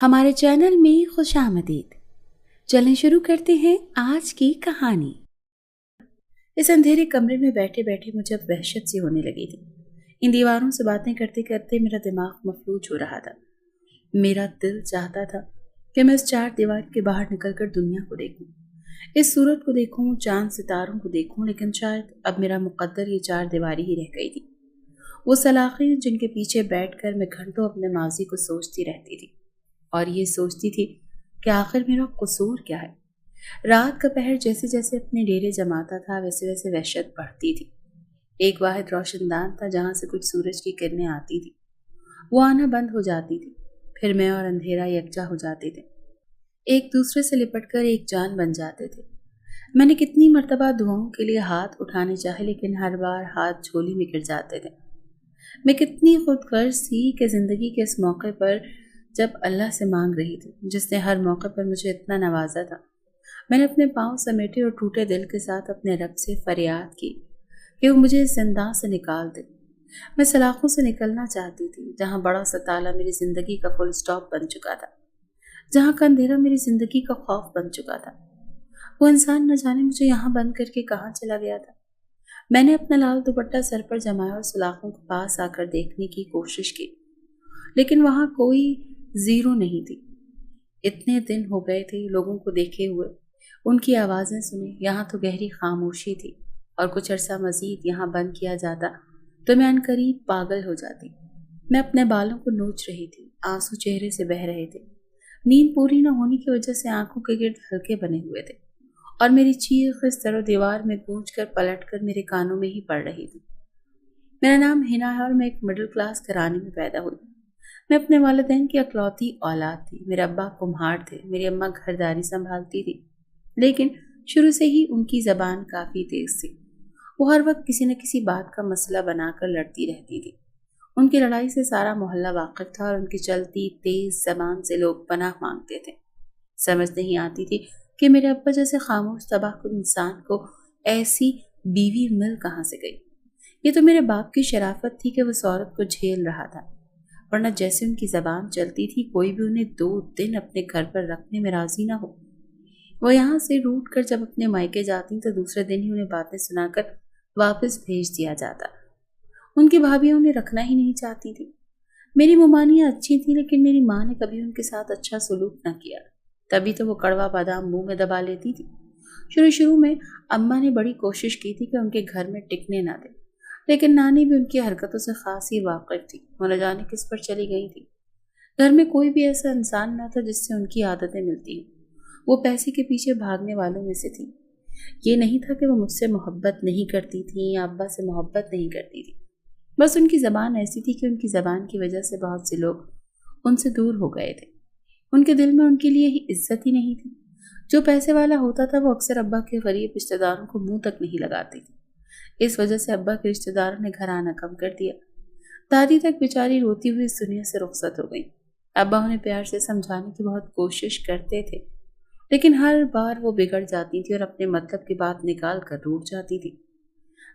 हमारे चैनल में खुश आमदीद। चलें शुरू करते हैं आज की कहानी। इस अंधेरे कमरे में बैठे बैठे मुझे अब वहशत सी होने लगी थी। इन दीवारों से बातें करते करते मेरा दिमाग मफलूज हो रहा था। मेरा दिल चाहता था कि मैं इस चार दीवार के बाहर निकलकर दुनिया को देखूं, इस सूरत को देखूं, चांद सितारों को देखूं, लेकिन शायद अब मेरा मुकद्दर ये चार दीवारी ही रह गई थी। वो सलाखें जिनके पीछे बैठकर मैं घंटों अपने माजी को सोचती रहती थी और ये सोचती थी कि आखिर मेरा कसूर क्या है। रात का पहर जैसे जैसे अपने डेरे जमाता था वैसे वैसे वहशत बढ़ती थी। एक वाहिद रोशनदान था जहां से कुछ सूरज की किरणें आती थी, वो आना बंद हो जाती थी, फिर मैं और अंधेरा यकजा हो जाते थे, एक दूसरे से लिपटकर एक जान बन जाते थे। मैंने कितनी मर्तबा दुआओं के लिए हाथ उठाने चाहे, लेकिन हर बार हाथ झोली में गिर जाते थे। मैं कितनी खुदगर्ज थी कि जिंदगी के इस मौके पर जब अल्लाह से मांग रही थी, जिसने हर मौके पर मुझे इतना नवाजा था, मैंने अपने पांव समेटे और टूटे दिल के साथ अपने रब से फरियाद की कि वो मुझे इस जिंदा से निकाल दे। मैं सलाखों से निकलना चाहती थी, जहां बड़ा सा ताला मेरी जिंदगी का फुल स्टॉप बन चुका था, जहां का अंधेरा मेरी जिंदगी का खौफ बन चुका था। वो इंसान न जाने मुझे यहाँ बंद करके कहाँ चला गया था। मैंने अपना लाल दुपट्टा सर पर जमाया और सलाखों के पास आकर देखने की कोशिश की, लेकिन वहां कोई जीरो नहीं थी। इतने दिन हो गए थे लोगों को देखे हुए, उनकी आवाजें सुने, यहाँ तो गहरी खामोशी थी। और कुछ अरसा मजीद यहाँ बंद किया जाता तो मैं अनकरीब पागल हो जाती। मैं अपने बालों को नोच रही थी, आंसू चेहरे से बह रहे थे। नींद पूरी न होने की वजह से आंखों के गिर्द हल्के बने हुए थे और मेरी चीख इस तरह दीवार में गूंज कर पलट कर मेरे कानों में ही पड़ रही थी। मेरा नाम हिना है और मैं एक मिडिल क्लास घराने में पैदा हुई। मैं अपने वालिदैन की अकलौती औलाद थी। मेरे अब्बा कुम्हार थे, मेरी अम्मा घरदारी संभालती थी, लेकिन शुरू से ही उनकी जबान काफी तेज थी। वो हर वक्त किसी न किसी बात का मसला बनाकर लड़ती रहती थी। उनकी लड़ाई से सारा मोहल्ला वाकिफ था और उनकी चलती तेज जबान से लोग पनाह मांगते थे। समझ नहीं आती थी कि मेरे अब्बा जैसे खामोश तबाहकुन इंसान को ऐसी बीवी मिल कहाँ से गई। ये तो मेरे बाप की शराफत थी कि वो इस औरत को झेल रहा था, वरना जैसे उनकी जबान चलती थी कोई भी उन्हें 2 दिन अपने घर पर रखने में राजी ना हो। वो यहाँ से रूठ कर जब अपने मायके जाती तो दूसरे दिन ही उन्हें बातें सुनाकर वापस भेज दिया जाता। उनकी भाभियां उन्हें रखना ही नहीं चाहती थी। मेरी मुमानियाँ अच्छी थी, लेकिन मेरी माँ ने कभी उनके साथ अच्छा सलूक न किया, तभी तो वो कड़वा बादाम मुंह में दबा लेती थी। शुरू शुरू में अम्मा ने बड़ी कोशिश की थी कि उनके घर में टिकने ना दे, लेकिन नानी भी उनकी हरकतों से खासी वाकिफ थी। वो न जाने किस पर चली गई थी। घर में कोई भी ऐसा इंसान न था जिससे उनकी आदतें मिलती। वो पैसे के पीछे भागने वालों में से थी। ये नहीं था कि वो मुझसे मोहब्बत नहीं करती थी या अब्बा से मोहब्बत नहीं करती थी, बस उनकी ज़बान ऐसी थी कि उनकी ज़बान की वजह से बहुत से लोग उनसे दूर हो गए थे। उनके दिल में उनके लिए ही इज्जत ही नहीं थी। जो पैसे वाला होता था वो अक्सर अब्बा के गरीब रिश्तेदारों को मुंह तक नहीं लगाती थी। इस वजह से अब्बा के रिश्तेदारों ने घर आना कम कर दिया। दादी तक बेचारी रोती हुई इस दुनिया से रुखसत हो गई। अब्बा उन्हें प्यार से समझाने की बहुत कोशिश करते थे, लेकिन हर बार वो बिगड़ जाती थी और अपने मतलब की बात निकाल कर रूठ जाती थी।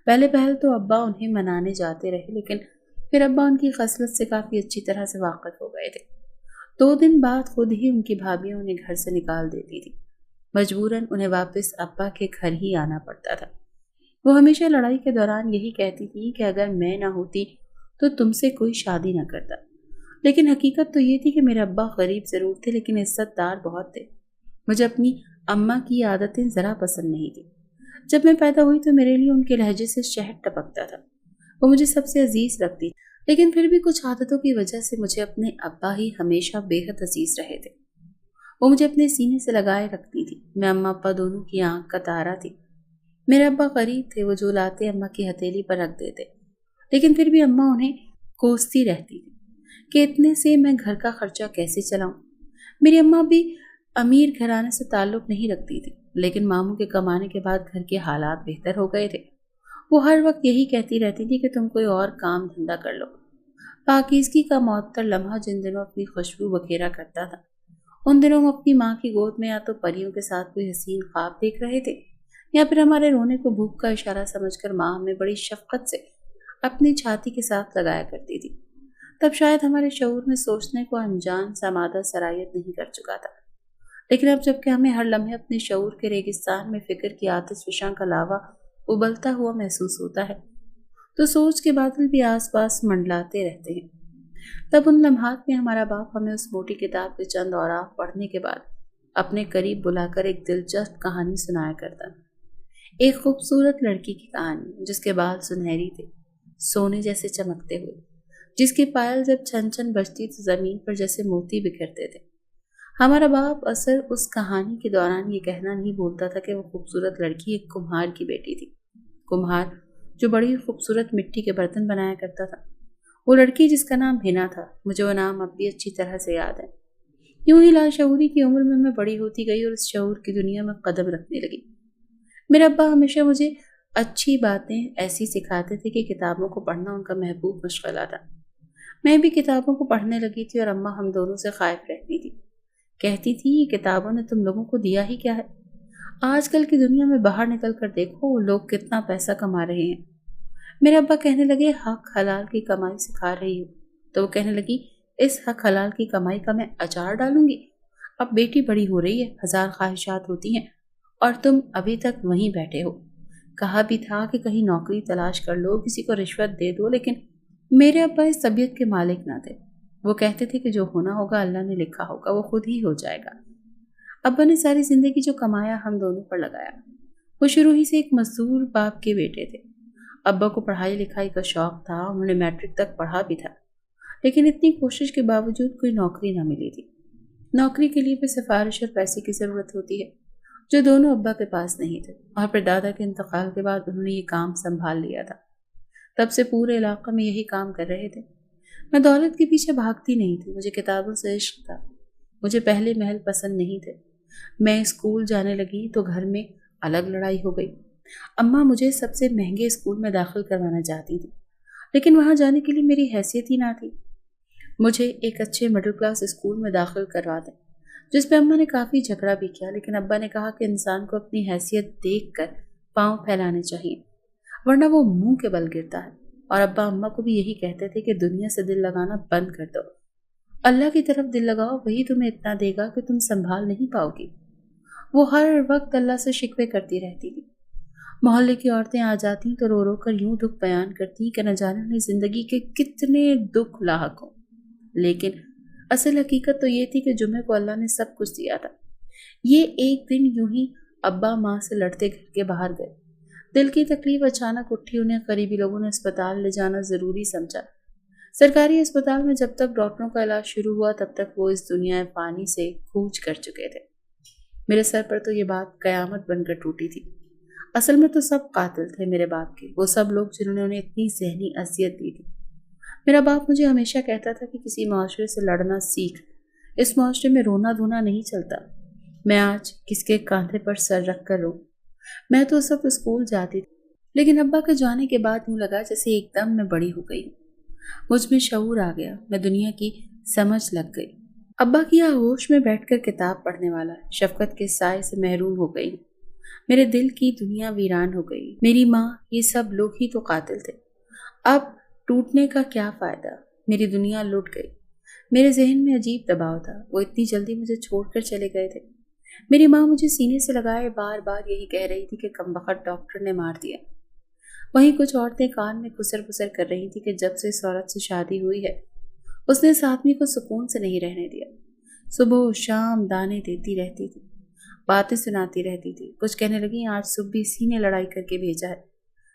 पहले पहल तो अब्बा उन्हें मनाने जाते रहे, लेकिन फिर अब्बा उनकी खसलत से काफी अच्छी तरह से वाकिफ हो गए थे। 2 दिन बाद खुद ही उनकी भाभियां उन्हें घर से निकाल देती थी। मजबूरन उन्हें वापस अब्बा के घर ही आना पड़ता था। वो हमेशा लड़ाई के दौरान यही कहती थी कि अगर मैं ना होती तो तुमसे कोई शादी ना करता, लेकिन हकीकत तो ये थी कि मेरे अब्बा गरीब जरूर थे, लेकिन इज्जतदार बहुत थे। मुझे अपनी अम्मा की आदतें जरा पसंद नहीं थी। जब मैं पैदा हुई तो मेरे लिए उनके लहजे से शहद टपकता था। वो मुझे सबसे अजीज रखती, लेकिन फिर भी कुछ आदतों की वजह से मुझे अपने अब्बा ही हमेशा बेहद अजीज रहे थे। वो मुझे अपने सीने से लगाए रखती थी। मैं अम्मा अब्बा दोनों की आंख का तारा थी। मेरे अब्बा गरीब थे, वो जो लाते अम्मा की हथेली पर रख देते, लेकिन फिर भी अम्मा उन्हें कोसती रहती थी कि इतने से मैं घर का खर्चा कैसे चलाऊं। मेरी अम्मा भी अमीर घराने से ताल्लुक नहीं रखती थी, लेकिन मामू के कमाने के बाद घर के हालात बेहतर हो गए थे। वो हर वक्त यही कहती रहती थी कि तुम कोई और काम धंधा कर लो। पाकीज़गी का मुअत्तर लम्हा जिन दिनों अपनी खुशबू बखेरा करता था, उन दिनों हम अपनी माँ की गोद में या तो परियों के साथ कोई हसीन ख्वाब देख रहे थे, या फिर हमारे रोने को भूख का इशारा समझकर माँ हमें बड़ी शफकत से अपनी छाती के साथ लगाया करती थी, तब शायद हमारे शऊर में सोचने को अनजान सामादा सरायत नहीं कर चुका था। लेकिन अब जबकि हमें हर लम्हे अपने शऊर के रेगिस्तान में फिक्र की आतिश फिशां का लावा उबलता हुआ महसूस होता है, तो सोच के बादल भी आस पास मंडलाते रहते हैं। तब उन लम्हात में हमारा बाप हमें उस मोटी किताब के चंद औराफ पढ़ने के बाद अपने करीब बुलाकर एक दिलचस्प कहानी सुनाया करता। एक खूबसूरत लड़की की कहानी, जिसके बाल सुनहरी थे, सोने जैसे चमकते हुए, जिसकी पायल जब छन छन बजती तो जमीन पर जैसे मोती बिखरते थे। हमारा बाप अक्सर उस कहानी के दौरान ये कहना नहीं भूलता था कि वो खूबसूरत लड़की एक कुम्हार की बेटी थी। कुम्हार जो बड़ी खूबसूरत मिट्टी के बर्तन बनाया करता था। वो लड़की जिसका नाम हिना था, मुझे वो नाम अब भी अच्छी तरह से याद है। यूं ही लाशऊरी की उम्र में मैं बड़ी होती गई और इस शऊर की दुनिया में कदम रखने लगी। मेरे अब्बा हमेशा मुझे अच्छी बातें ऐसी सिखाते थे कि किताबों को पढ़ना उनका महबूब मशगला था। मैं भी किताबों को पढ़ने लगी थी और अम्मा हम दोनों से खाइफ रहती थी। कहती थी, ये किताबों ने तुम लोगों को दिया ही क्या है? आजकल की दुनिया में बाहर निकल कर देखो लोग कितना पैसा कमा रहे हैं। मेरे अब्बा कहने लगे, हक हलाल की कमाई सिखा रही हो? तो वो कहने लगी, इस हक हलाल की कमाई का मैं अचार डालूंगी? अब बेटी बड़ी हो रही है, हजार ख्वाहिशात होती हैं और तुम अभी तक वहीं बैठे हो। कहा भी था कि कहीं नौकरी तलाश कर लो, किसी को रिश्वत दे दो, लेकिन मेरे अब्बा इस तबीयत के मालिक ना थे। वो कहते थे कि जो होना होगा अल्लाह ने लिखा होगा, वो खुद ही हो जाएगा। अब्बा ने सारी जिंदगी जो कमाया हम दोनों पर लगाया। वो शुरू ही से एक मजदूर बाप के बेटे थे। अब्बा को पढ़ाई लिखाई का शौक था, उन्होंने मैट्रिक तक पढ़ा भी था, लेकिन इतनी कोशिश के बावजूद कोई नौकरी ना मिली थी। नौकरी के लिए भी सिफारिश और पैसे की जरूरत होती है, जो दोनों अब्बा के पास नहीं थे, और फिर दादा के इंतकाल के बाद उन्होंने ये काम संभाल लिया था। तब से पूरे इलाके में यही काम कर रहे थे। मैं दौलत के पीछे भागती नहीं थी, मुझे किताबों से इश्क था। मुझे पहले महल पसंद नहीं थे। मैं स्कूल जाने लगी तो घर में अलग लड़ाई हो गई। अम्मा मुझे सबसे महंगे स्कूल में दाखिल करवाना चाहती थी, लेकिन वहां जाने के लिए मेरी हैसियत ही ना थी। मुझे एक अच्छे मिडिल क्लास स्कूल में दाखिल करवा दें, जिस पे अम्मा ने काफ़ी झगड़ा भी किया, लेकिन अब्बा ने कहा कि इंसान को अपनी हैसियत देखकर पांव फैलाने चाहिए, वरना वो मुंह के बल गिरता है। और अब्बा अम्मा को भी यही कहते थे कि दुनिया से दिल लगाना बंद कर दो, अल्लाह की तरफ दिल लगाओ, वही तुम्हें इतना देगा कि तुम संभाल नहीं पाओगी। वो हर वक्त अल्लाह से शिकवे करती रहती थी। मोहल्ले की औरतें आ जाती तो रो रो कर यूं दुख बयान करती कि न जाने उन्हें जिंदगी के कितने दुख लाहक हों। लेकिन असल हकीकत तो ये थी कि जुम्मे को अल्लाह ने सब कुछ दिया था। ये एक दिन यूं ही अब्बा माँ से लड़ते घर के बाहर गए। दिल की तकलीफ अचानक उठी, उन्हें करीबी लोगों ने अस्पताल ले जाना जरूरी समझा। सरकारी अस्पताल में जब तक डॉक्टरों का इलाज शुरू हुआ तब तक वो इस दुनिया पानी से कूच कर चुके थे। मेरे सर पर तो ये बात कयामत बनकर टूटी थी। असल में तो सब कातिल थे मेरे बाप के, वो सब लोग जिन्होंने उन्हें इतनी जहनी अजियत दी थी। मेरा बाप मुझे हमेशा कहता था कि किसी माशरे से लड़ना सीख, इस माशरे में रोना धोना नहीं चलता। मैं आज किसके कांधे पर सर रख कर रो? मैं तो सब स्कूल जाती थी, लेकिन अब्बा के जाने के बाद यूं लगा जैसे एकदम मैं बड़ी हो गई। मुझ में शऊर आ गया, मैं दुनिया की समझ लग गई। अब्बा की आगोश में बैठकर किताब पढ़ने वाला शफकत के साए से महरूम हो गई। मेरे दिल की दुनिया वीरान हो गई। मेरी माँ, ये सब लोग ही तो कातिल थे। अब टूटने का क्या फायदा? मेरी दुनिया लुट गई। मेरे जहन में अजीब दबाव था, वो इतनी जल्दी मुझे छोड़कर चले गए थे। मेरी माँ मुझे सीने से लगाए बार बार यही कह रही थी कि कमबख्त डॉक्टर ने मार दिया। वहीं कुछ औरतें कान में खुसर फुसर कर रही थी कि जब से इस औरत से शादी हुई है उसने इस आदमी को सुकून से नहीं रहने दिया। सुबह शाम दाने देती रहती थी, बातें सुनाती रहती थी। कुछ कहने लगी, आज सुबह भी इसी ने लड़ाई करके भेजा है।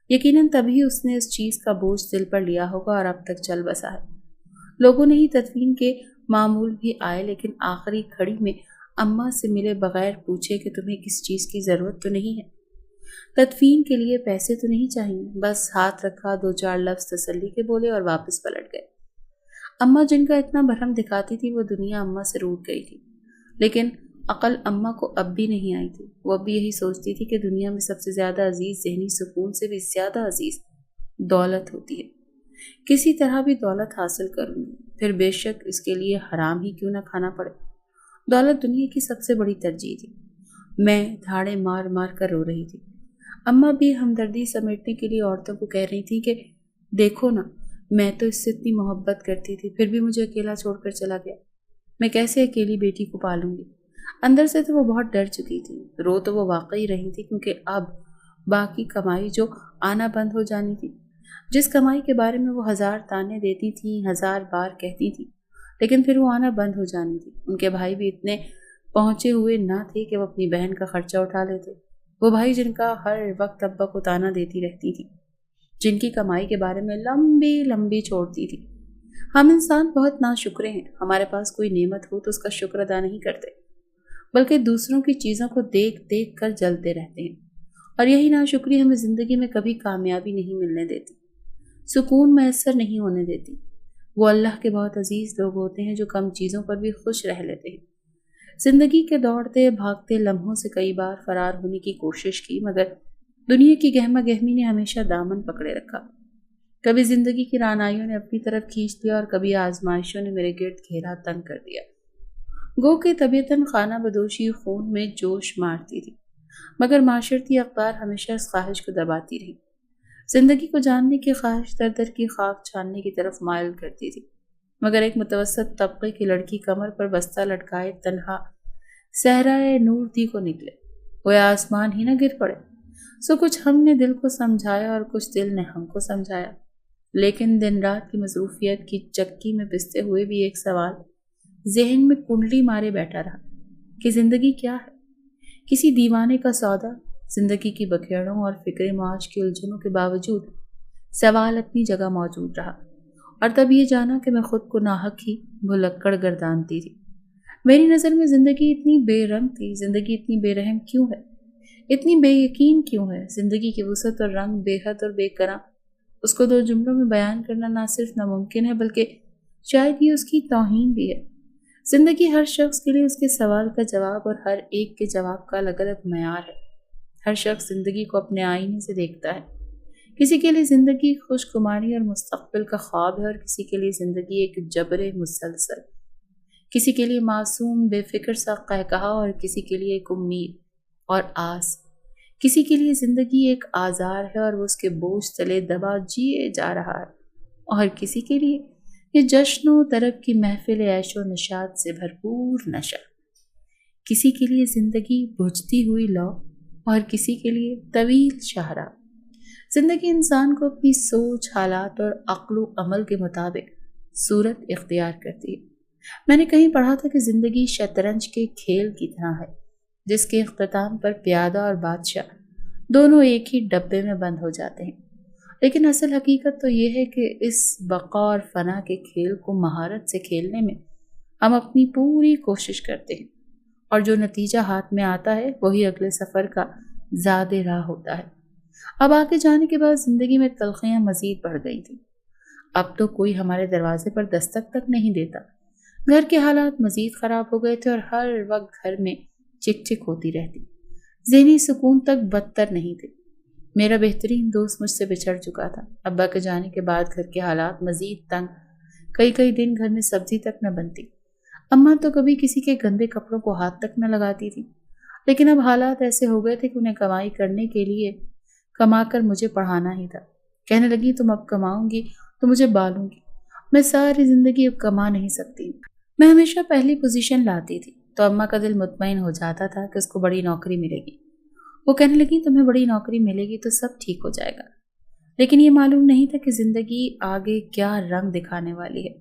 यकीनन तभी उसने इस चीज का बोझ दिल पर लिया होगा और अब तक चल बसा है। लोगों ने ही तदफीन के मामूल भी आए, लेकिन आखिरी खड़ी में अम्मा से मिले बगैर पूछे कि तुम्हें किस चीज की जरूरत तो नहीं है। तदफीन के लिए पैसे तो नहीं चाहिए, बस हाथ रखा, दो चार लफ्ज तसल्ली के बोले और वापस पलट गए। अम्मा जिनका इतना भरम दिखाती थी वो दुनिया अम्मा से रूठ गई थी, लेकिन अकल अम्मा को अब भी नहीं आई थी। वो अब भी यही सोचती थी कि दुनिया में सबसे ज्यादा अजीज जहनी सुकून से भी ज्यादा अजीज दौलत होती है। किसी तरह भी दौलत हासिल करूंगी, फिर बेशक इसके लिए हराम ही क्यों ना खाना पड़े। दौलत दुनिया की सबसे बड़ी तरजीह थी। मैं धाड़े मार मार कर रो रही थी। अम्मा भी हमदर्दी समेटने के लिए औरतों को कह रही थी कि देखो ना, میں تو اس سے اتنی محبت کرتی تھی، پھر بھی مجھے اکیلا چھوڑ کر چلا گیا۔ میں کیسے اکیلی بیٹی کو پالوں گی؟ اندر سے تو وہ بہت ڈر چکی تھی، رو تو وہ واقعی رہی تھی، کیونکہ اب باقی کمائی جو آنا بند ہو جانی تھی، جس کمائی کے بارے میں وہ 1000 تانے دیتی تھی، 1000 بار کہتی تھی، لیکن پھر وہ آنا بند ہو جانی تھی۔ ان کے بھائی بھی اتنے پہنچے ہوئے نہ تھے کہ وہ اپنی بہن کا خرچہ اٹھا لیتے، وہ بھائی جن کا ہر وقت ابا کو تانا دیتی رہتی تھی، جن کی کمائی کے بارے میں لمبی لمبی چھوڑتی تھی۔ ہم انسان بہت ناشکرے ہیں، ہمارے پاس کوئی نعمت ہو تو اس کا شکر ادا نہیں کرتے، بلکہ دوسروں کی چیزوں کو دیکھ دیکھ کر جلتے رہتے ہیں، اور یہی ناشکری ہمیں زندگی میں کبھی کامیابی نہیں ملنے دیتی، سکون میسر نہیں ہونے دیتی۔ وہ اللہ کے بہت عزیز لوگ ہوتے ہیں جو کم چیزوں پر بھی خوش رہ لیتے ہیں۔ زندگی کے دوڑتے بھاگتے لمحوں سے کئی بار فرار ہونے کی کوشش کی، مگر دنیا کی گہما گہمی نے ہمیشہ دامن پکڑے رکھا۔ کبھی زندگی کی رعنائیوں نے اپنی طرف کھینچ لیا، اور کبھی آزمائشوں نے میرے گرد گھیرا تنگ کر دیا۔ گو کہ طبیعتاً خانہ بدوشی خون میں جوش مارتی تھی، مگر معاشرتی اقدار ہمیشہ اس خواہش کو دباتی رہی۔ زندگی کو جاننے کی خواہش در در کی خاک چھاننے کی طرف مائل کرتی تھی، مگر ایک متوسط طبقے کی لڑکی کمر پر بستہ لٹکائے تنہا صحرائے نور دی کو نکلے، گویا آسمان ہی نہ گر پڑے۔ سو کچھ ہم نے دل کو سمجھایا اور کچھ دل نے ہم کو سمجھایا، لیکن دن رات کی مصروفیت کی چکی میں پستے ہوئے بھی ایک سوال ذہن میں کنڈلی مارے بیٹھا رہا کہ زندگی کیا ہے؟ کسی دیوانے کا سودا؟ زندگی کی بکھیڑوں اور فکر معاش کی الجھنوں کے باوجود سوال اپنی جگہ موجود رہا، اور تب یہ جانا کہ میں خود کو ناحق ہی بھلکڑ گردانتی تھی۔ میری نظر میں زندگی اتنی بے رنگ تھی، زندگی اتنی بے رحم کیوں ہے، اتنی بے یقین کیوں ہے؟ زندگی کی وسعت اور رنگ بے حد اور بے کرا، اس کو 2 جملوں میں بیان کرنا نہ صرف ناممکن ہے بلکہ شاید یہ اس کی توہین بھی ہے۔ زندگی ہر شخص کے لیے اس کے سوال کا جواب اور ہر ایک کے جواب کا الگ الگ معیار ہے۔ ہر شخص زندگی کو اپنے آئینے سے دیکھتا ہے۔ کسی کے لیے زندگی خوشگواری اور مستقبل کا خواب ہے، اور کسی کے لیے زندگی ایک جبر مسلسل، کسی کے لیے معصوم بے فکر سا قہقہا، اور کسی کے لیے ایک امید اور آس۔ کسی کے لیے زندگی ایک آزار ہے اور وہ اس کے بوجھ تلے دبا جیے جا رہا ہے، اور کسی کے لیے یہ جشن و طرب کی محفل عیش و نشاط سے بھرپور نشہ۔ کسی کے لیے زندگی بجھتی ہوئی لو، اور کسی کے لیے طویل شاہراہ۔ زندگی انسان کو اپنی سوچ، حالات اور عقل و عمل کے مطابق صورت اختیار کرتی ہے۔ میں نے کہیں پڑھا تھا کہ زندگی شطرنج کے کھیل کی طرح ہے، جس کے اختتام پر پیادہ اور بادشاہ دونوں ایک ہی ڈبے میں بند ہو جاتے ہیں، لیکن اصل حقیقت تو یہ ہے کہ اس بقا اور فنا کے کھیل کو مہارت سے کھیلنے میں ہم اپنی پوری کوشش کرتے ہیں، اور جو نتیجہ ہاتھ میں آتا ہے وہی اگلے سفر کا زاد راہ ہوتا ہے۔ اب آگے جانے کے بعد زندگی میں تلخیاں مزید بڑھ گئی تھیں۔ اب تو کوئی ہمارے دروازے پر دستک تک نہیں دیتا، گھر کے حالات مزید خراب ہو گئے تھے، اور ہر وقت گھر میں چک چک ہوتی رہتی، ذہنی سکون تک بدتر نہیں تھے۔ میرا بہترین دوست مجھ سے بچھڑ چکا تھا، ابا کے جانے کے بعد گھر کے حالات مزید تنگ، کئی دن گھر میں سبزی تک نہ بنتی، اماں تو کبھی کسی کے گندے کپڑوں کو ہاتھ تک نہ لگاتی تھی، لیکن اب حالات ایسے ہو گئے تھے کہ انہیں کمائی کرنے کے لیے کما کر مجھے پڑھانا ہی تھا۔ کہنے لگی تم اب کماؤں گی تو مجھے بالوں گی، میں ساری زندگی اب کما نہیں سکتی۔ میں ہمیشہ پہلی پوزیشن لاتی تھی تو اماں کا دل مطمئن ہو جاتا تھا کہ اس کو بڑی نوکری ملے گی۔ وہ کہنے لگی تمہیں بڑی نوکری ملے گی تو سب ٹھیک ہو جائے گا، لیکن یہ معلوم نہیں تھا کہ زندگی آگے کیا رنگ دکھانے والی ہے۔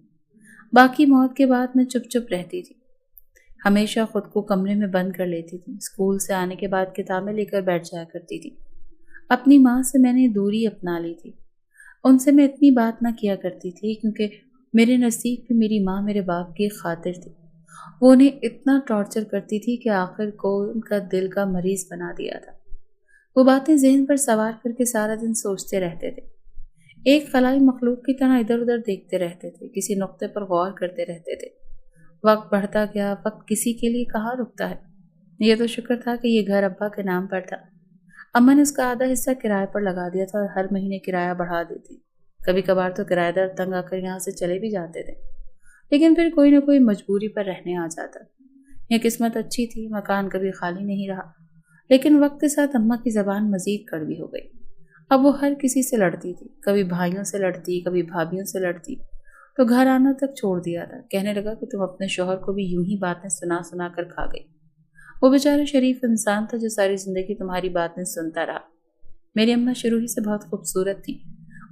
باقی موت کے بعد میں چپ چپ رہتی تھی، ہمیشہ خود کو کمرے میں بند کر لیتی تھی، اسکول سے آنے کے بعد کتابیں لے کر بیٹھ جایا کرتی تھی۔ اپنی ماں سے میں نے دوری اپنا لی تھی، ان سے میں اتنی بات نہ کیا کرتی تھی کیونکہ میرے نزدیک بھی میری ماں میرے باپ کی خاطر تھی۔ وہ انہیں اتنا ٹارچر کرتی تھی کہ آخر کو ان کا دل کا مریض بنا دیا تھا۔ وہ باتیں ذہن پر سوار کر کے سارا دن سوچتے رہتے تھے، ایک خلائی مخلوق کی طرح ادھر ادھر دیکھتے رہتے تھے، کسی نقطے پر غور کرتے رہتے تھے۔ وقت بڑھتا گیا، وقت کسی کے لیے کہاں رکتا ہے۔ یہ تو شکر تھا کہ یہ گھر ابا کے نام پر تھا، اماں نے اس کا آدھا حصہ کرائے پر لگا دیا تھا اور ہر مہینے کرایہ بڑھا دیتی۔ کبھی کبھار تو کرایہ دار تنگ آ کر یہاں سے چلے بھی جاتے تھے، لیکن پھر کوئی نہ کوئی مجبوری پر رہنے آ جاتا۔ یہ قسمت اچھی تھی، مکان کبھی خالی نہیں رہا، لیکن وقت کے ساتھ اماں کی زبان مزید کڑوی ہو گئی۔ अब वो हर किसी से लड़ती थी, कभी भाइयों से लड़ती, कभी भाभीयों से लड़ती, तो घर आना तक छोड़ दिया था। कहने लगा कि तुम अपने शौहर को भी यूं ही बातें सुना सुना कर खा गई। वो बेचारा शरीफ इंसान था जो सारी जिंदगी तुम्हारी बातें सुनता रहा। मेरी अम्मा शुरू ही से बहुत खूबसूरत थी।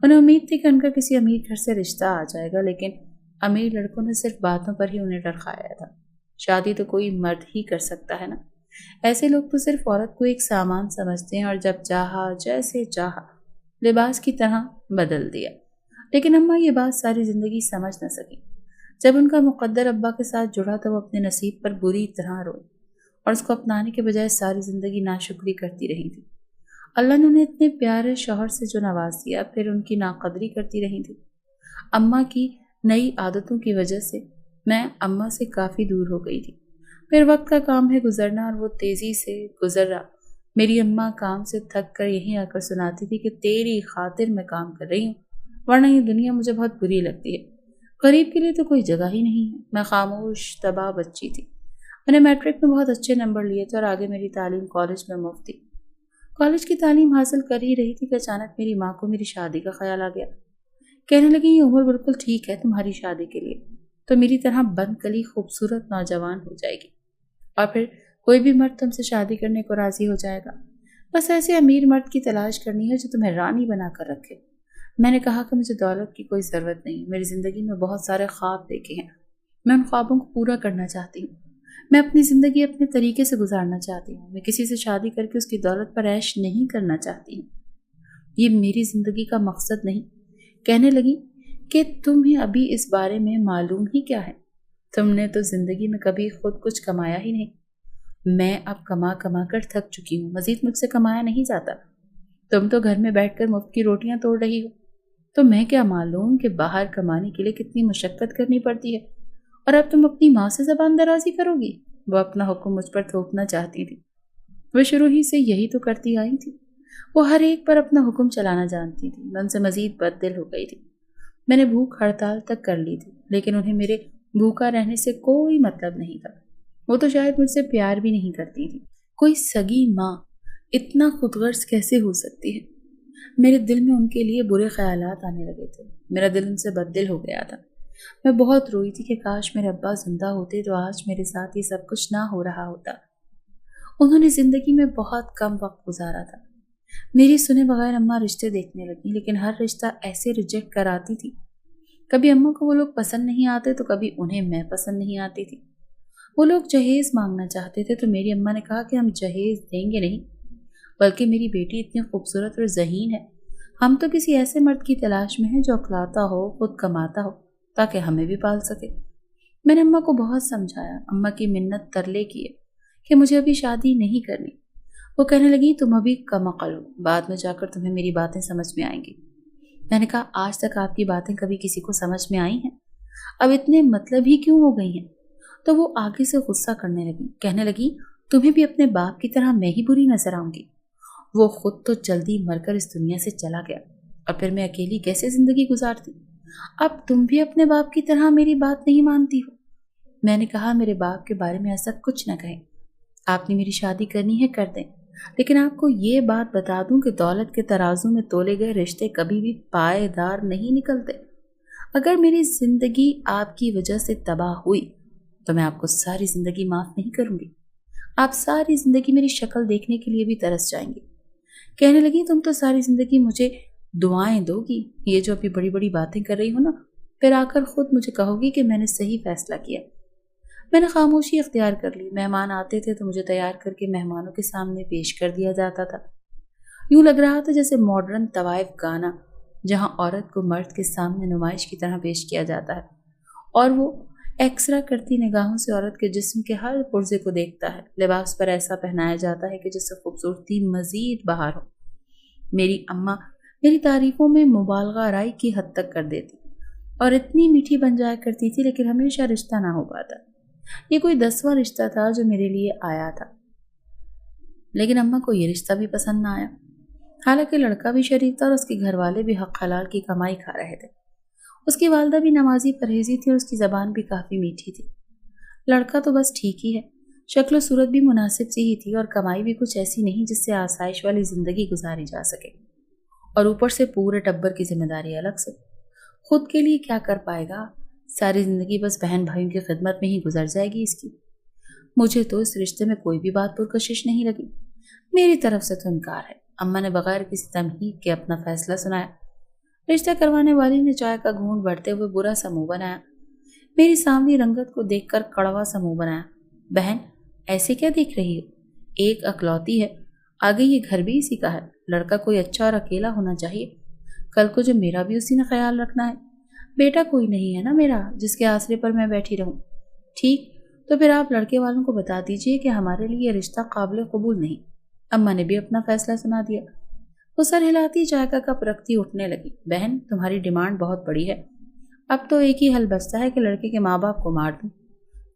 उन्हें उम्मीद थी कि उनका किसी अमीर घर से रिश्ता आ जाएगा, लेकिन अमीर लड़कों ने सिर्फ बातों पर ही उन्हें डरखाया था। शादी तो कोई मर्द ही कर सकता है ना। ऐसे लोग तो सिर्फ औरत को एक सामान समझते हैं और जब चाहा जैसे चाहा लिबास की तरह बदल दिया। लेकिन अम्मा ये बात सारी जिंदगी समझ न सकी। जब उनका मुकद्दर अब्बा के साथ जुड़ा तो वो अपने नसीब पर बुरी तरह रोई और उसको अपनाने के बजाय सारी जिंदगी नाशुक्री करती रही थी। अल्लाह ने उन्हें इतने प्यारे शौहर से जो नवाज दिया, फिर उनकी नाकदरी करती रही थी। अम्मा की नई आदतों की वजह से मैं अम्मा से काफ़ी दूर हो गई थी। फिर वक्त का काम है गुजरना और वो तेज़ी से गुजर रहा। मेरी अम्मा काम से थक कर यहीं आकर सुनाती थी कि तेरी खातिर मैं काम कर रही हूँ, वरना ये दुनिया मुझे बहुत बुरी लगती है। गरीब के लिए तो कोई जगह ही नहीं है। मैं खामोश तबाह बच्ची थी। मैंने मैट्रिक में बहुत अच्छे नंबर लिए थे और आगे मेरी तालीम कॉलेज में मुफ्त थी। कॉलेज की तालीम हासिल कर ही रही थी कि अचानक मेरी माँ को मेरी शादी का ख्याल आ गया। कहने लगी ये उम्र बिल्कुल ठीक है तुम्हारी शादी के लिए, तो मेरी तरह बंद कली खूबसूरत नौजवान हो जाएगी और फिर कोई भी मर्द तुमसे शादी करने को राजी हो जाएगा। बस ऐसे अमीर मर्द की तलाश करनी है जो तुम्हें रानी बना कर रखे। मैंने कहा कि मुझे दौलत की कोई ज़रूरत नहीं। मेरी ज़िंदगी में बहुत सारे ख्वाब देखे हैं, मैं उन ख्वाबों को पूरा करना चाहती हूँ। मैं अपनी ज़िंदगी अपने तरीके से गुजारना चाहती हूँ। मैं किसी से शादी करके उसकी दौलत पर ऐश नहीं करना चाहती हूँ। ये मेरी ज़िंदगी का मकसद नहीं। कहने लगी कि तुम्हें अभी इस बारे में मालूम ही क्या है। तुमने तो ज़िंदगी में कभी खुद कुछ कमाया ही नहीं। मैं अब कमा कमा कर थक चुकी हूँ, मज़ीद मुझसे कमाया नहीं जाता। तुम तो घर में बैठकर मुफ्त की रोटियां तोड़ रही हो, तो मैं क्या मालूम कि बाहर कमाने के लिए कितनी मशक्क़त करनी पड़ती है। और अब तुम अपनी माँ से ज़बान दराजी करोगी। वो अपना हुक्म मुझ पर थोपना चाहती थी। वह शुरू ही से यही तो करती आई थी। वो हर एक पर अपना हुक्म चलाना जानती थी। मैं उनसे मज़ीद बददिल हो गई थी। मैंने भूख हड़ताल तक कर ली थी, लेकिन उन्हें मेरे भूखा रहने से कोई मतलब नहीं था। वो तो शायद मुझसे प्यार भी नहीं करती थी। कोई सगी माँ इतना खुदगर्ज कैसे हो सकती है। मेरे दिल में उनके लिए बुरे ख्यालात आने लगे थे। मेरा दिल उनसे बददिल हो गया था। मैं बहुत रोई थी कि काश मेरे अब्बा जिंदा होते तो आज मेरे साथ ये सब कुछ ना हो रहा होता। उन्होंने जिंदगी में बहुत कम वक्त गुजारा था। मेरी सुने बगैर अम्मा रिश्ते देखने लगी, लेकिन हर रिश्ता ऐसे रिजेक्ट कराती थी। कभी अम्मा को वो लोग पसंद नहीं आते तो कभी उन्हें मैं पसंद नहीं आती थी। वो लोग जहेज मांगना चाहते थे तो मेरी अम्मा ने कहा कि हम जहेज देंगे नहीं, बल्कि मेरी बेटी इतनी खूबसूरत और ज़हीन है, हम तो किसी ऐसे मर्द की तलाश में हैं जो अखलाता हो, खुद कमाता हो, ताकि हमें भी पाल सके। मैंने अम्मा को बहुत समझाया, अम्मा की मिन्नत तरले किए कि मुझे अभी शादी नहीं करनी। वो कहने लगी तुम अभी कम अकल हो, बाद में जाकर तुम्हें मेरी बातें समझ में आएंगी। मैंने कहा आज तक आपकी बातें कभी किसी को समझ में आई हैं? अब इतने मतलब ही क्यों हो गई हैं? तो वो आगे से गुस्सा करने लगी। कहने लगी तुम्हें भी अपने बाप की तरह मैं ही बुरी नजर आऊंगी। वो खुद तो जल्दी मरकर इस दुनिया से चला गया और फिर मैं अकेली कैसे जिंदगी गुजारती। अब तुम भी अपने बाप की तरह मेरी बात नहीं मानती हो। मैंने कहा मेरे बाप के बारे में ऐसा कुछ न कहें। आपने मेरी शादी करनी है कर दें, लेकिन आपको ये बात बता दूं कि दौलत के तराजू में तोले गए रिश्ते कभी भी पायदार नहीं निकलते। अगर मेरी जिंदगी आपकी वजह से तबाह हुई तो मैं आपको सारी जिंदगी माफ नहीं करूंगी। आप सारी जिंदगी मेरी शक्ल देखने के लिए भी तरस जाएंगी। कहने लगी तुम तो सारी जिंदगी मुझे दुआएं दोगी, ये जो अभी बड़ी बड़ी बातें कर रही हो ना, फिर आकर खुद मुझे कहोगी कि मैंने सही फैसला किया। मैंने खामोशी अख्तियार कर ली। मेहमान आते थे तो मुझे तैयार करके मेहमानों के सामने पेश कर दिया जाता था। यूं लग रहा था जैसे मॉडर्न तवाइफ गाना, जहां औरत को मर्द के सामने नुमाइश की तरह पेश किया जाता है और वो एक्सरा करती निगाहों से औरत के जिस्म के हर पुर्जे को देखता है। लिबास पर ऐसा पहनाया जाता है कि जिससे खूबसूरती मजीद बाहर हो। मेरी अम्मा मेरी तारीफों में मुबालगा राई की हद तक कर देती और इतनी मीठी बन जाया करती थी, लेकिन हमेशा रिश्ता ना हो पाता। ये कोई 10वां रिश्ता था जो मेरे लिए आया था, लेकिन अम्मा को ये रिश्ता भी पसंद ना आया। हालांकि लड़का भी शरीफ था और उसके घर वाले भी हक हलाल की कमाई खा रहे थे। उसकी वालदा भी नमाजी परहेजी थी और उसकी ज़बान भी काफ़ी मीठी थी। लड़का तो बस ठीक ही है, शक्ल सूरत भी मुनासिब सी ही थी और कमाई भी कुछ ऐसी नहीं जिससे आसाइश वाली ज़िंदगी गुजारी जा सके। और ऊपर से पूरे टब्बर की जिम्मेदारी अलग से। खुद के लिए क्या कर पाएगा? सारी जिंदगी बस बहन भाइयों की खिदमत में ही गुजर जाएगी इसकी। मुझे तो इस रिश्ते में कोई भी बात पुरकशिश नहीं लगी। मेरी तरफ से तो इनकार है। अम्मा ने बगैर किसी तमहीद के अपना फैसला सुनाया। रिश्ता करवाने वाली ने चाय का घूंट भरते हुए बुरा सा मुंह बनाया। मेरी सांवली रंगत को देखकर कड़वा सा मुंह बनाया। बहन, ऐसे क्या देख रही हो? एक अकलौती है, आगे ये घर भी इसी का है। लड़का कोई अच्छा और अकेला होना चाहिए। कल को जो मेरा भी उसी ने ख्याल रखना है। बेटा कोई नहीं है ना मेरा जिसके आसरे पर मैं बैठी रहूं। ठीक, तो फिर आप लड़के वालों को बता दीजिए कि हमारे लिए रिश्ता काबिल कबूल नहीं। अम्मा ने भी अपना फैसला सुना दिया। वो सर हिलाती चाय का कप रखती उठने लगी। बहन, तुम्हारी डिमांड बहुत बड़ी है। अब तो एक ही हल बचता है कि लड़के के माँ बाप को मार दूं।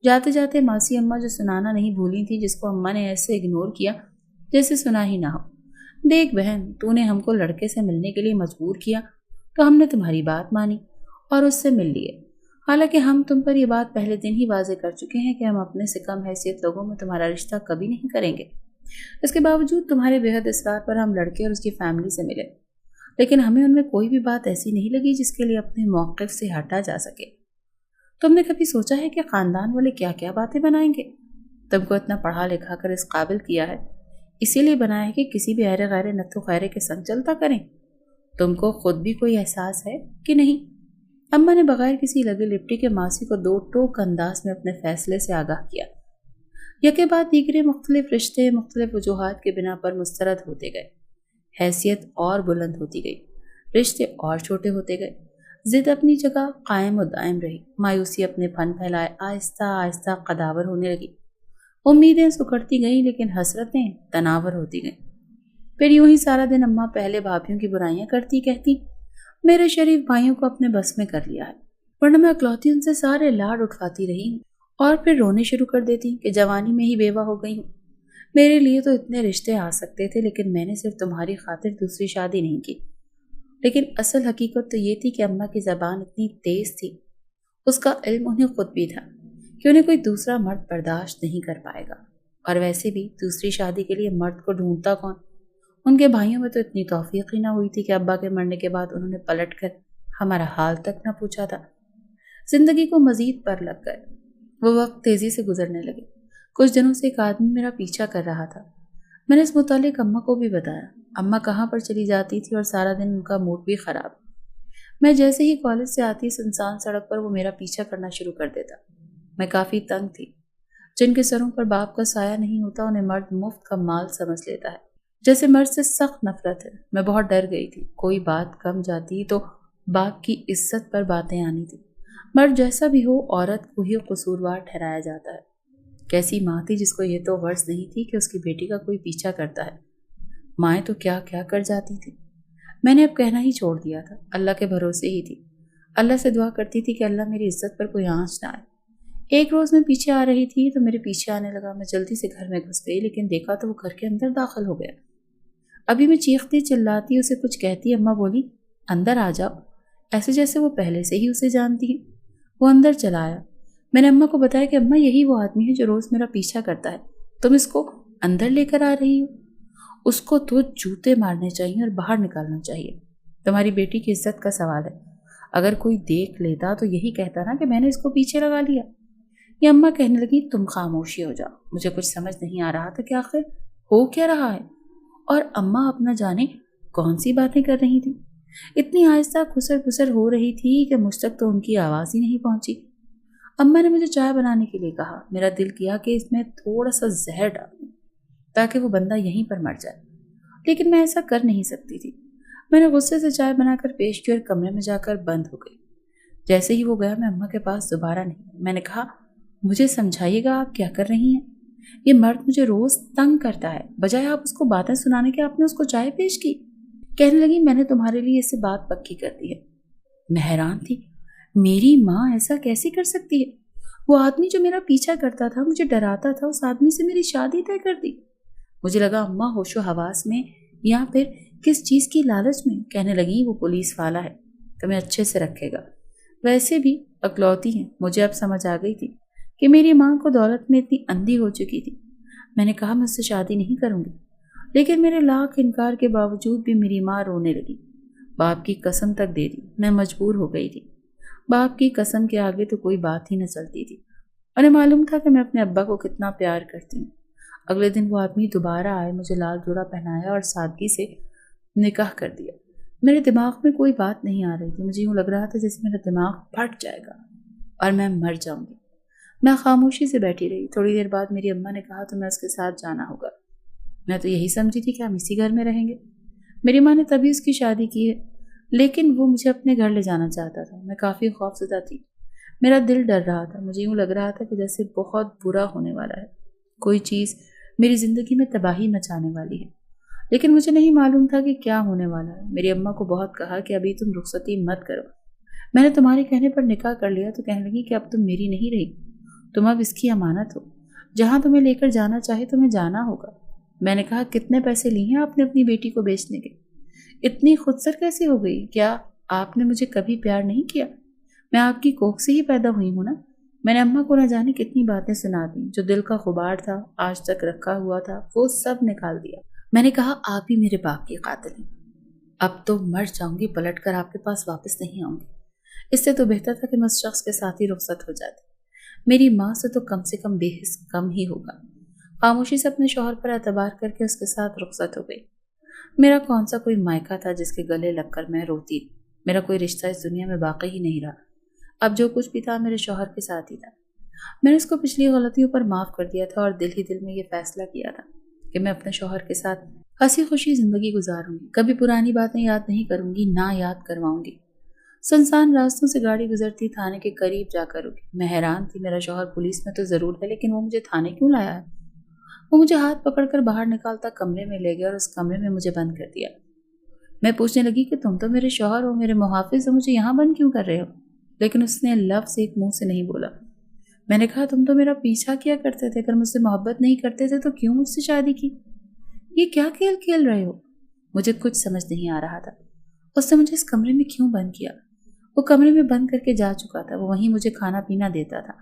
जाते जाते मासी अम्मा जो सुनाना नहीं भूली थी, जिसको अम्मा ने ऐसे इग्नोर किया जैसे सुना ही ना हो। देख बहन, तूने हमको लड़के से मिलने के लिए मजबूर किया तो हमने तुम्हारी बात मानी और उससे मिल लिए। हालांकि हम तुम पर यह बात पहले दिन ही वाजे कर चुके हैं कि हम अपने से कम हैसियत लोगों में तुम्हारा रिश्ता कभी नहीं करेंगे। इसके बावजूद तुम्हारे बेहद इसरार पर हम लड़के और उसकी फैमिली से मिले, लेकिन हमें उनमें कोई भी बात ऐसी नहीं लगी जिसके लिए अपने मौक़िफ़ से हटा जा सके। तुमने कभी सोचा है कि खानदान वाले क्या क्या बातें बनाएंगे? तुमको इतना पढ़ा लिखा कर इस काबिल किया है, इसीलिए बनाया है कि किसी भी अहरे गैरे नत्थु खैरे के संग चलता करें। तुमको खुद भी कोई एहसास है कि नहीं? अम्मा ने बगैर किसी लगे लिपटी के मासी को दो टोक अंदाज में अपने फैसले से आगाह किया। यके बाद दीगरे मुख्तलिफ रिश्ते मुख्तलिफ वजूहात के बिना पर मुस्तरद होते गए। हैसियत और बुलंद होती गई, रिश्ते और छोटे होते गए। जिद अपनी जगह कायम और दायम रही। मायूसी अपने फन फैलाए आहिस्ता आहिस्ता कदावर होने लगी। उम्मीदें सुखड़ती गईं, लेकिन हसरतें तनावर होती गईं। फिर यूं ही सारा दिन अम्मा पहले भाभीयों की बुराइयां करती कहती मेरे शरीफ भाइयों को अपने बस में कर लिया है, वरना मैं अकलौती उनसे सारे लाड उठवाती रही हूँ। और फिर रोने शुरू कर देती कि जवानी में ही बेवा हो गई हूँ। मेरे लिए तो इतने रिश्ते आ सकते थे, लेकिन मैंने सिर्फ तुम्हारी खातिर दूसरी शादी नहीं की। लेकिन असल हकीकत तो ये थी कि अम्मा की ज़बान इतनी तेज़ थी, उसका इल्म उन्हें खुद भी था कि उन्हें कोई दूसरा मर्द बर्दाश्त नहीं कर पाएगा। और वैसे भी दूसरी शादी के लिए मर्द को ढूंढता कौन? उनके भाइयों में तो इतनी तौफीक ही ना हुई थी कि अब्बा के मरने के बाद उन्होंने पलट कर हमारा हाल तक न पूछा था। जिंदगी को मजीद पर लग गए। वो वक्त तेज़ी से गुजरने लगे। कुछ दिनों से एक आदमी मेरा पीछा कर रहा था। मैंने इस मुतालिक अम्मा को भी बताया। अम्मा कहाँ पर चली जाती थी और सारा दिन उनका मूड भी ख़राब। मैं जैसे ही कॉलेज से आती सुनसान सड़क पर वो मेरा पीछा करना शुरू कर देता। मैं काफ़ी तंग थी। जिनके सरों पर बाप का साया नहीं होता उन्हें मर्द मुफ्त का माल समझ लेता है। जैसे मर्द से सख्त नफरत है। मैं बहुत डर गई थी। कोई बात कम जाती तो बाप की इज्जत पर बातें आनी थी। मर्द जैसा भी हो, औरत को ही कसूरवार ठहराया जाता है। कैसी माँ थी जिसको ये तो गर्ज नहीं थी कि उसकी बेटी का कोई पीछा करता है। माएँ तो क्या क्या कर जाती थी। मैंने अब कहना ही छोड़ दिया था। अल्लाह के भरोसे ही थी। अल्लाह से दुआ करती थी कि अल्लाह मेरी इज्जत पर कोई आंच ना आए। एक रोज़ मैं पीछे आ रही थी तो मेरे पीछे आने लगा। मैं जल्दी से घर में घुस गई, लेकिन देखा तो वो घर के अंदर दाखिल हो गया। अभी मैं चीखती चिल्लाती उसे कुछ कहती, अम्मा बोली अंदर आ जाओ, ऐसे जैसे वो पहले से ही उसे जानती है। वो अंदर चला आया। मैंने अम्मा को बताया कि अम्मा यही वो आदमी है जो रोज़ मेरा पीछा करता है, तुम इसको अंदर लेकर आ रही हो। उसको तो जूते मारने चाहिए और बाहर निकालना चाहिए। तुम्हारी बेटी की इज्जत का सवाल है। अगर कोई देख लेता तो यही कहता ना कि मैंने इसको पीछे लगा लिया। ये अम्मा कहने लगी तुम खामोशी हो जाओ। मुझे कुछ समझ नहीं आ रहा था कि आखिर हो क्या रहा है। और अम्मा अपना जाने कौन सी बातें कर रही थी। इतनी आहिस्ता खुसर खुसर हो रही थी कि मुझ तक तो उनकी आवाज़ ही नहीं पहुंची। अम्मा ने मुझे चाय बनाने के लिए कहा। मेरा दिल किया कि इसमें थोड़ा सा जहर डाल दूं ताकि वो बंदा यहीं पर मर जाए, लेकिन मैं ऐसा कर नहीं सकती थी। मैंने गुस्से से चाय बनाकर पेश की और कमरे में जाकर बंद हो गई। जैसे ही वो गया मैं अम्मा के पास दोबारा नहीं। मैंने कहा मुझे समझाइएगा आप क्या कर रही हैं। ये मर्द मुझे रोज़ तंग करता है, बजाय आप उसको बातें सुनाने के आपने उसको चाय पेश की। कहने लगी मैंने तुम्हारे लिए इससे बात पक्की कर दी है। मैं हैरान थी, मेरी माँ ऐसा कैसे कर सकती है। वो आदमी जो मेरा पीछा करता था, मुझे डराता था, उस आदमी से मेरी शादी तय कर दी। मुझे लगा अम्मा होशो हवास में या फिर किस चीज़ की लालच में। कहने लगी वो पुलिस वाला है, तुम्हें अच्छे से रखेगा। वैसे भी अकलौती हैं। मुझे अब समझ आ गई थी कि मेरी माँ को दौलत में इतनी अंधी हो चुकी थी। मैंने कहा मैं उससे शादी नहीं करूँगी, लेकिन मेरे लाख इनकार के बावजूद भी मेरी माँ रोने लगी। बाप की कसम तक दे दी, मैं मजबूर हो गई थी। बाप की कसम के आगे तो कोई बात ही न चलती थी। उन्हें मालूम था कि मैं अपने अब्बा को कितना प्यार करती हूँ। अगले दिन वो आदमी दोबारा आए, मुझे लाल जोड़ा पहनाया और सादगी से निकाह कर दिया। मेरे दिमाग में कोई बात नहीं आ रही थी। मुझे यूँ लग रहा था जैसे मेरा दिमाग फट जाएगा और मैं मर जाऊंगी। मैं खामोशी से बैठी रही। थोड़ी देर बाद मेरी अम्मा ने कहा, तुम्हें उसके साथ जाना होगा। मैं तो यही समझी थी कि हम इसी घर में रहेंगे। मेरी माँ ने तभी उसकी शादी की है, लेकिन वो मुझे अपने घर ले जाना चाहता था। मैं काफ़ी खौफज़दा थी। मेरा दिल डर रहा था। मुझे यूँ लग रहा था कि जैसे बहुत बुरा होने वाला है, कोई चीज़ मेरी ज़िंदगी में तबाही मचाने वाली है, लेकिन मुझे नहीं मालूम था कि क्या होने वाला है। मेरी अम्मा को बहुत कहा कि अभी तुम रुखसती मत करो। मैंने तुम्हारे कहने पर निकाह कर लिया तो कहने लगी कि अब तुम मेरी नहीं रही, तुम अब इसकी अमानत हो। जहाँ तुम्हें लेकर जाना चाहे तुम्हें जाना होगा। मैंने कहा, कितने पैसे लिए हैं आपने अपनी बेटी को बेचने के? इतनी खुदसर कैसे हो गई? क्या आपने मुझे कभी प्यार नहीं किया? मैं आपकी कोख से ही पैदा हुई हूँ ना। मैंने अम्मा को न जाने कितनी बातें सुना दी। जो दिल का गुबार था, आज तक रखा हुआ था, वो सब निकाल दिया। मैंने कहा, आप ही मेरे बाप की कातिल हैं। अब तो मर जाऊंगी, पलट कर आपके पास वापस नहीं आऊंगी। इससे तो बेहतर था कि मैं उस शख्स के साथ ही रुखसत हो जाती। मेरी माँ से कम बेहिस कम ही होगा। खामोशी से अपने शौहर पर एतबार करके उसके साथ रुखसत हो गई। मेरा कौन सा कोई मायका था जिसके गले लगकर मैं रोती? मेरा कोई रिश्ता इस दुनिया में बाकी ही नहीं रहा। अब जो कुछ भी था मेरे शौहर के साथ ही था। मैंने उसको पिछली गलतियों पर माफ़ कर दिया था और दिल ही दिल में ये फैसला किया था कि मैं अपने शौहर के साथ हंसी खुशी ज़िंदगी गुजारूंगी। कभी पुरानी बातें याद नहीं करूंगी, ना याद करवाऊंगी। सुनसान रास्तों से गाड़ी गुजरती थाने के करीब जाकर रुकी। मैं हैरान थी। मेरा शौहर पुलिस में तो ज़रूर है, लेकिन वो मुझे थाने क्यों लाया है? वो मुझे हाथ पकड़कर बाहर निकालता कमरे में ले गया और उस कमरे में मुझे बंद कर दिया। मैं पूछने लगी कि तुम तो मेरे शौहर हो, मेरे मुहाफिज हो, मुझे यहाँ बंद क्यों कर रहे हो? लेकिन उसने लफ्ज़ एक मुंह से नहीं बोला। मैंने कहा, तुम तो मेरा पीछा किया करते थे, अगर मुझसे मोहब्बत नहीं करते थे तो क्यों मुझसे शादी की? ये क्या खेल खेल रहे हो? मुझे कुछ समझ नहीं आ रहा था। उसने मुझे इस कमरे में क्यों बंद किया? वो कमरे में बंद करके जा चुका था। वो वहीं मुझे खाना पीना देता था,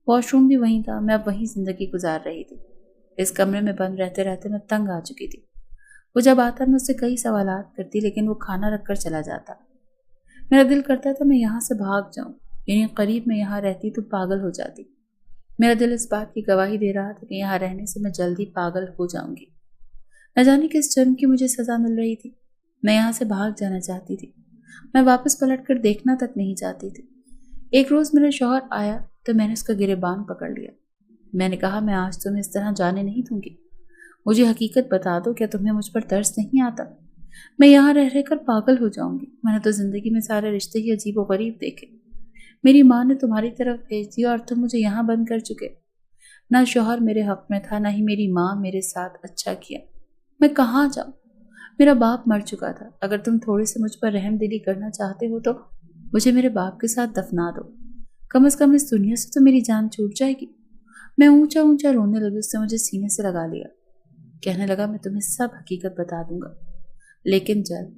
वॉशरूम भी वहीं था। मैं अब वहीं जिंदगी गुजार रही थी। इस कमरे में बंद रहते रहते मैं तंग आ चुकी थी। वो जब आता मैं उससे कई सवालात करती, लेकिन वो खाना रखकर चला जाता। मेरा दिल करता था मैं यहाँ से भाग जाऊं, यानी करीब में यहाँ रहती तो पागल हो जाती। मेरा दिल इस बात की गवाही दे रहा था कि यहाँ रहने से मैं जल्दी पागल हो जाऊंगी। न जाने किस जुर्म की मुझे सजा मिल रही थी। मैं यहाँ से भाग जाना चाहती थी। मैं वापस पलट कर देखना तक नहीं चाहती थी। एक रोज़ मेरा शौहर आया तो मैंने उसका गिरेबान पकड़ लिया। मैंने कहा, मैं आज तुम्हें इस तरह जाने नहीं दूंगी। मुझे हकीकत बता दो, क्या तुम्हें मुझ पर तरस नहीं आता? मैं यहाँ रह रहकर पागल हो जाऊंगी। मैंने तो ज़िंदगी में सारे रिश्ते ही अजीब व गरीब देखे। मेरी माँ ने तुम्हारी तरफ भेज दिया और तुम मुझे यहाँ बंद कर चुके। ना शौहर मेरे हक में था, ना ही मेरी माँ मेरे साथ अच्छा किया। मैं कहाँ जाऊँ? मेरा बाप मर चुका था। अगर तुम थोड़ी सी मुझ पर रहम दिली करना चाहते हो तो मुझे मेरे बाप के साथ दफना दो। कम से कम इस दुनिया से तो मेरी जान छूट जाएगी। मैं ऊंचा ऊंचा रोने लगी। उसने मुझे सीने से लगा लिया। कहने लगा, मैं तुम्हें सब हकीकत बता दूंगा, लेकिन जल्द,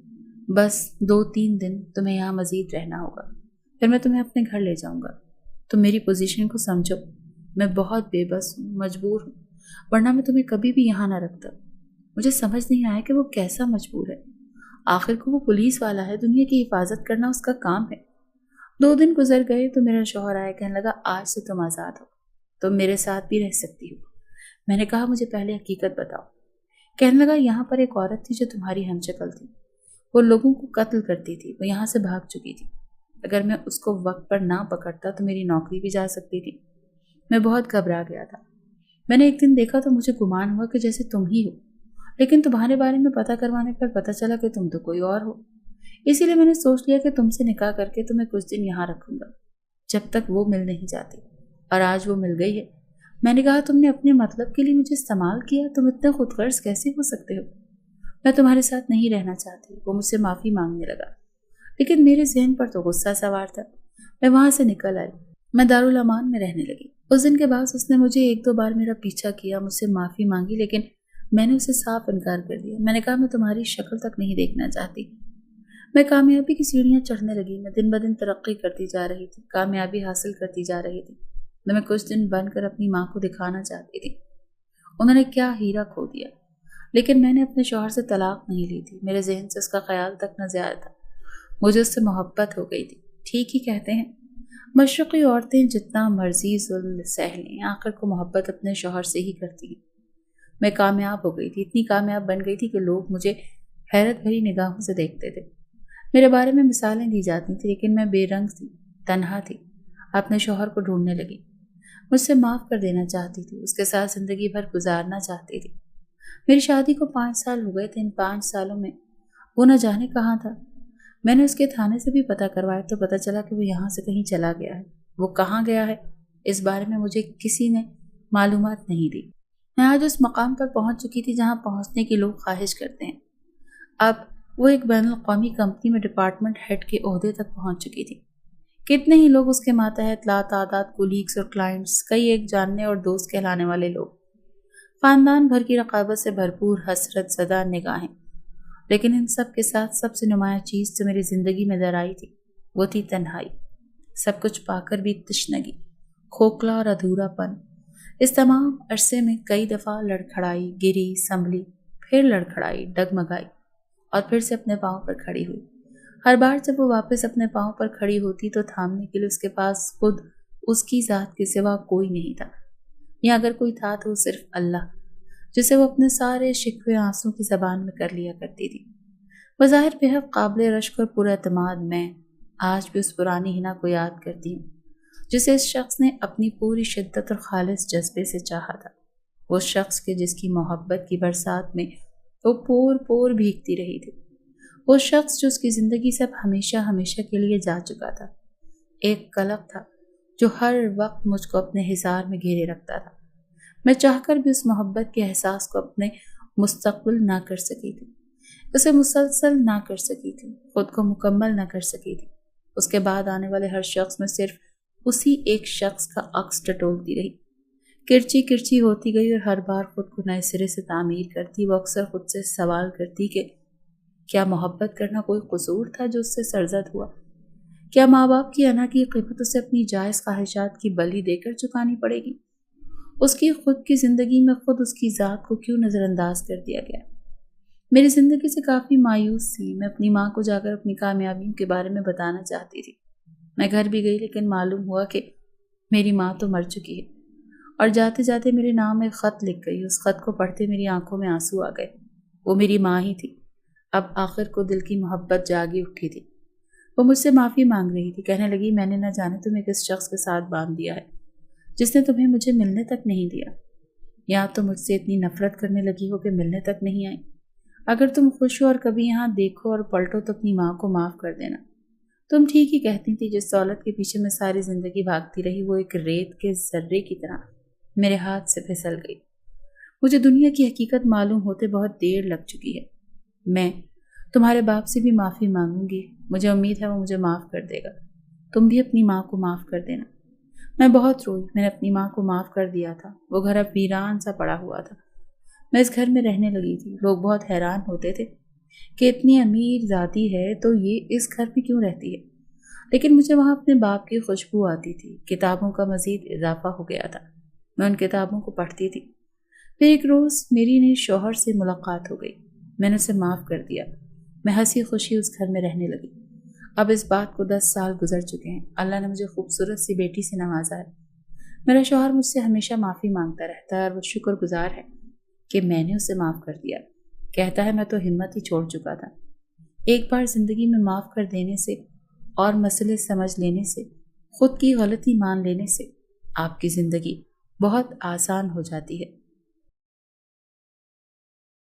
बस 2-3 दिन तुम्हें यहाँ मजीद रहना होगा, फिर मैं तुम्हें अपने घर ले जाऊंगा। तुम मेरी पोजीशन को समझो। मैं बहुत बेबस हूँ, मजबूर हूँ, वरना मैं तुम्हें कभी भी यहाँ ना रखता। मुझे समझ नहीं आया कि वो कैसा मजबूर है। आखिर को वो पुलिस वाला है, दुनिया की हिफाजत करना उसका काम है। 2 दिन गुजर गए तो मेरा शौहर आया। कहने लगा, आज से तुम आज़ाद हो, तुम मेरे साथ भी रह सकती हो। मैंने कहा, मुझे पहले हकीकत बताओ। कहने लगा, यहाँ पर एक औरत थी जो तुम्हारी हमशक्ल थी। वो लोगों को कत्ल करती थी। वो यहाँ से भाग चुकी थी। अगर मैं उसको वक्त पर ना पकड़ता तो मेरी नौकरी भी जा सकती थी। मैं बहुत घबरा गया था। मैंने एक दिन देखा तो मुझे गुमान हुआ कि जैसे तुम ही हो, लेकिन तुम्हारे बारे में पता करवाने पर पता चला कि तुम तो कोई और हो। इसीलिए मैंने सोच लिया कि तुमसे निकाह करके तुम्हें कुछ दिन यहाँ रखूंगा, जब तक वो मिल नहीं जाती। और आज वो मिल गई है। मैंने कहा, तुमने अपने मतलब के लिए मुझे इस्तेमाल किया। तुम इतने खुदगर्ज कैसे हो सकते हो? मैं तुम्हारे साथ नहीं रहना चाहती। वो मुझसे माफ़ी मांगने लगा, लेकिन मेरे जहन पर तो गुस्सा सवार था। मैं वहाँ से निकल आई। मैं दारुल अमान में रहने लगी। उस दिन के बाद उसने मुझे 1-2 बार मेरा पीछा किया, मुझसे माफ़ी मांगी, लेकिन मैंने उसे साफ इनकार कर दिया। मैंने कहा, मैं तुम्हारी शक्ल तक नहीं देखना चाहती। मैं कामयाबी की सीढ़ियाँ चढ़ने लगी। मैं दिन ब दिन तरक्की करती जा रही थी, कामयाबी हासिल करती जा रही थी। मैं कुछ दिन बनकर अपनी माँ को दिखाना चाहती थी। उन्होंने क्या हीरा खो दिया। लेकिन मैंने अपने शौहर से तलाक नहीं ली थी। मेरे जहन से उसका ख्याल तक न ज़ाया था। مجھے اس سے محبت ہو گئی تھی۔ ٹھیک ہی کہتے ہیں، مشرقی عورتیں جتنا مرضی ظلم سہ لیں، آخر کو محبت اپنے شوہر سے ہی کرتی ہیں۔ میں کامیاب ہو گئی تھی، اتنی کامیاب بن گئی تھی کہ لوگ مجھے حیرت بھری نگاہوں سے دیکھتے تھے۔ میرے بارے میں مثالیں دی جاتی تھیں، لیکن میں بے رنگ تھی، تنہا تھی، اپنے شوہر کو ڈھونڈنے لگی۔ مجھ سے معاف کر دینا چاہتی تھی، اس کے ساتھ زندگی بھر گزارنا چاہتی تھی۔ میری شادی کو 5 سال ہو گئے تھے۔ ان 5 سالوں میں وہ نہ جانے کہاں تھا۔ میں نے اس کے تھانے سے بھی پتہ کروایا تو پتہ چلا کہ وہ یہاں سے کہیں چلا گیا ہے۔ وہ کہاں گیا ہے اس بارے میں مجھے کسی نے معلومات نہیں دی۔ میں آج اس مقام پر پہنچ چکی تھی جہاں پہنچنے کی لوگ خواہش کرتے ہیں۔ اب وہ ایک بین الاقوامی کمپنی میں ڈپارٹمنٹ ہیڈ کے عہدے تک پہنچ چکی تھی۔ کتنے ہی لوگ اس کے ماتحت لاتعداد کولیگز اور کلائنٹس، کئی ایک جاننے اور دوست کہلانے والے لوگ، خاندان بھر کی رقابت سے بھرپور حسرت زدہ نگاہیں۔ لیکن ان سب کے ساتھ سب سے نمایاں چیز جو میری زندگی میں در آئی تھی وہ تھی تنہائی۔ سب کچھ پا کر بھی تشنگی، کھوکھلا اور ادھورا پن۔ اس تمام عرصے میں کئی دفعہ لڑکھڑائی، گری، سنبھلی، پھر لڑکھڑائی، ڈگمگائی اور پھر سے اپنے پاؤں پر کھڑی ہوئی۔ ہر بار جب وہ واپس اپنے پاؤں پر کھڑی ہوتی تو تھامنے کے لیے اس کے پاس خود اس کی ذات کے سوا کوئی نہیں تھا، یا اگر کوئی تھا تو صرف اللہ، جسے وہ اپنے سارے شکوے آنسوں کی زبان میں کر لیا کرتی تھی۔ بظاہر بے حد قابل رشک اور پر اعتماد میں آج بھی اس پرانی حنا کو یاد کرتی ہوں جسے اس شخص نے اپنی پوری شدت اور خالص جذبے سے چاہا تھا۔ وہ شخص کے جس کی محبت کی برسات میں وہ پور پور بھیگتی رہی تھی۔ وہ شخص جو اس کی زندگی سے اب ہمیشہ ہمیشہ کے لیے جا چکا تھا۔ ایک قلق تھا جو ہر وقت مجھ کو اپنے حصار میں گھیرے رکھتا تھا۔ میں چاہ کر بھی اس محبت کے احساس کو اپنے مستقبل نہ کر سکی تھی، اسے مسلسل نہ کر سکی تھی، خود کو مکمل نہ کر سکی تھی۔ اس کے بعد آنے والے ہر شخص میں صرف اسی ایک شخص کا عکس ٹٹولتی رہی، کرچی کرچی ہوتی گئی اور ہر بار خود کو نئے سرے سے تعمیر کرتی وہ اکثر خود سے سوال کرتی کہ کیا محبت کرنا کوئی قصور تھا جو اس سے سرزد ہوا؟ کیا ماں باپ کی انا کی قیمت اسے اپنی جائز خواہشات کی بلی دے کر چکانی پڑے گی؟ اس کی خود کی زندگی میں خود اس کی ذات کو کیوں نظر انداز کر دیا گیا؟ میری زندگی سے کافی مایوس تھی۔ میں اپنی ماں کو جا کر اپنی کامیابیوں کے بارے میں بتانا چاہتی تھی۔ میں گھر بھی گئی لیکن معلوم ہوا کہ میری ماں تو مر چکی ہے، اور جاتے جاتے میرے نام ایک خط لکھ گئی۔ اس خط کو پڑھتے میری آنکھوں میں آنسو آ گئے۔ وہ میری ماں ہی تھی۔ اب آخر کو دل کی محبت جاگی اٹھی تھی۔ وہ مجھ سے معافی مانگ رہی تھی، کہنے لگی میں نے نہ جانے تمہیں کس شخص کے ساتھ باندھ دیا ہے جس نے تمہیں مجھے ملنے تک نہیں دیا، یا تو مجھ سے اتنی نفرت کرنے لگی ہو کہ ملنے تک نہیں آئی۔ اگر تم خوش ہو اور کبھی یہاں دیکھو اور پلٹو تو اپنی ماں کو معاف کر دینا۔ تم ٹھیک ہی کہتی تھی، جس دولت کے پیچھے میں ساری زندگی بھاگتی رہی وہ ایک ریت کے ذرے کی طرح میرے ہاتھ سے پھسل گئی۔ مجھے دنیا کی حقیقت معلوم ہوتے بہت دیر لگ چکی ہے۔ میں تمہارے باپ سے بھی معافی مانگوں گی، مجھے امید ہے وہ مجھے معاف کر دے گا۔ تم بھی اپنی ماں کو معاف کر دینا۔ میں بہت روئی۔ میں نے اپنی ماں کو معاف کر دیا تھا۔ وہ گھر اب ویران سا پڑا ہوا تھا۔ میں اس گھر میں رہنے لگی تھی۔ لوگ بہت حیران ہوتے تھے کہ اتنی امیر ذاتی ہے تو یہ اس گھر میں کیوں رہتی ہے، لیکن مجھے وہاں اپنے باپ کی خوشبو آتی تھی۔ کتابوں کا مزید اضافہ ہو گیا تھا۔ میں ان کتابوں کو پڑھتی تھی۔ پھر ایک روز میری نئے شوہر سے ملاقات ہو گئی۔ میں نے اسے معاف کر دیا۔ میں ہنسی خوشی اس گھر میں رہنے لگی۔ اب اس بات کو 10 سال گزر چکے ہیں۔ اللہ نے مجھے خوبصورت سی بیٹی سے نوازا ہے۔ میرا شوہر مجھ سے ہمیشہ معافی مانگتا رہتا ہے اور وہ شکر گزار ہے کہ میں نے اسے معاف کر دیا۔ کہتا ہے میں تو ہمت ہی چھوڑ چکا تھا۔ ایک بار زندگی میں معاف کر دینے سے اور مسئلے سمجھ لینے سے، خود کی غلطی مان لینے سے آپ کی زندگی بہت آسان ہو جاتی ہے۔